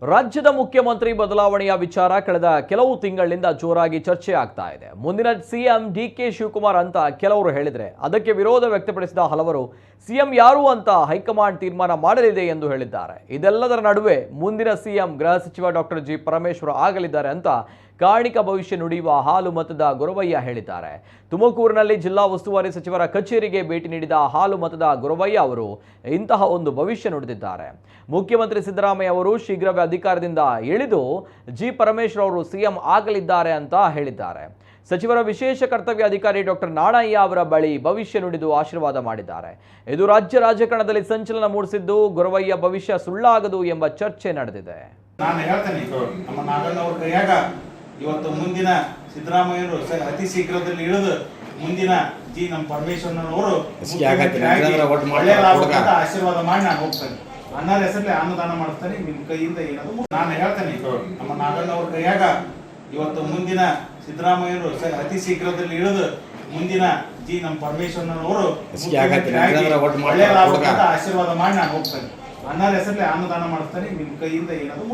ರಾಜ್ಯದ ಮುಖ್ಯಮಂತ್ರಿ ಬದಲಾವಣೆಯ ವಿಚಾರ ಕಳೆದ ಕೆಲವು ತಿಂಗಳಿಂದ ಜೋರಾಗಿ ಚರ್ಚೆ ಆಗ್ತಾ ಇದೆ. ಮುಂದಿನ ಸಿಎಂ ಡಿಕೆ ಶಿವಕುಮಾರ್ ಅಂತ ಕೆಲವರು ಹೇಳಿದರೆ ಅದಕ್ಕೆ ವಿರೋಧ ವ್ಯಕ್ತಪಡಿಸಿದ ಹಲವರು ಸಿಎಂ ಯಾರು ಅಂತ ಹೈಕಮಾಂಡ್ ತೀರ್ಮಾನ ಮಾಡಲಿದೆ ಎಂದು ಹೇಳಿದ್ದಾರೆ. ಇದೆಲ್ಲದರ ನಡುವೆ ಮುಂದಿನ ಸಿಎಂ ಗೃಹ ಸಚಿವ ಡಾಕ್ಟರ್ ಜಿ ಪರಮೇಶ್ವರ್ ಆಗಲಿದ್ದಾರೆ ಅಂತ ಕಾಣಿಕ ಭವಿಷ್ಯ ನುಡಿಯುವ ಹಾಲು ಮತದ ಗೊರವಯ್ಯ ಹೇಳಿದ್ದಾರೆ. ತುಮಕೂರಿನಲ್ಲಿ ಜಿಲ್ಲಾ ಉಸ್ತುವಾರಿ ಸಚಿವರ ಕಚೇರಿಗೆ ಭೇಟಿ ನೀಡಿದ ಹಾಲು ಮತದ ಗೊರವಯ್ಯ ಅವರು ಇಂತಹ ಒಂದು ಭವಿಷ್ಯ ನುಡಿದಿದ್ದಾರೆ. ಮುಖ್ಯಮಂತ್ರಿ ಸಿದ್ದರಾಮಯ್ಯ ಅವರು ಶೀಘ್ರವೇ ಅಧಿಕಾರದಿಂದ ಇಳಿದು ಜಿ ಪರಮೇಶ್ವರ್ ಅವರು ಸಿಎಂ ಆಗಲಿದ್ದಾರೆ ಅಂತ ಹೇಳಿದ್ದಾರೆ. ಸಚಿವರ ವಿಶೇಷ ಕರ್ತವ್ಯ ಅಧಿಕಾರಿ ಡಾಕ್ಟರ್ ನಾಣಯ್ಯ ಅವರ ಬಳಿ ಭವಿಷ್ಯ ನುಡಿದು ಆಶೀರ್ವಾದ ಮಾಡಿದ್ದಾರೆ. ಇದು ರಾಜ್ಯ ರಾಜಕಾರಣದಲ್ಲಿ ಸಂಚಲನ ಮೂಡಿಸಿದ್ದು, ಗೊರವಯ್ಯ ಭವಿಷ್ಯ ಸುಳ್ಳಾಗದು ಎಂಬ ಚರ್ಚೆ ನಡೆದಿದೆ. ನಾನು ಹೇಳ್ತೇನೆ, ನಮ್ಮ ನಾಗಣ್ಣವ್ರ ಕೈಯಾಗ ಇವತ್ತು ಮುಂದಿನ ಸಿದ್ದರಾಮಯ್ಯರು ಅತಿ ಶೀಘ್ರದಲ್ಲಿ ಇಳಿದು ಮುಂದಿನ ಜಿ ನಮ್ಮ ಪರಮೇಶ್ವರನವರು ಒಳ್ಳೆಯದಾಗಬೇಕಂತ ಆಶೀರ್ವಾದ ಮಾಡಿ ನಾನು ಹೋಗ್ತೇನೆ. ಅನ್ನದ ಹೆಸರಲ್ಲಿ ಅನ್ನದಾನ ಮಾಡ್ತಾನೆ. ನಿಮ್ಮ ಕೈಯಿಂದ ಏನಾದ್ರು ನಾನು ಹೇಳ್ತೇನೆ, ನಮ್ಮ ನಾಗಣ್ಣವ್ರ ಕೈಯಾಗ ಇವತ್ತು ಮುಂದಿನ ಸಿದ್ದರಾಮಯ್ಯರು ಅತಿ ಶೀಘ್ರದಲ್ಲಿ ಇಳಿದು ಮುಂದಿನ ಜಿ ನಮ್ಮ ಪರಮೇಶ್ವರನವರು ಒಳ್ಳೆಯದಾಗಬೇಕಂತ ಆಶೀರ್ವಾದ ಮಾಡಿ ನಾನು ಹೋಗ್ತೇನೆ. ಅನ್ನದ ಹೆಸರಲ್ಲಿ ಅನ್ನದಾನ ಮಾಡ್ತಾನೆ. ನಿಮ್ಮ ಕೈಯಿಂದ ಏನಾದ್ರು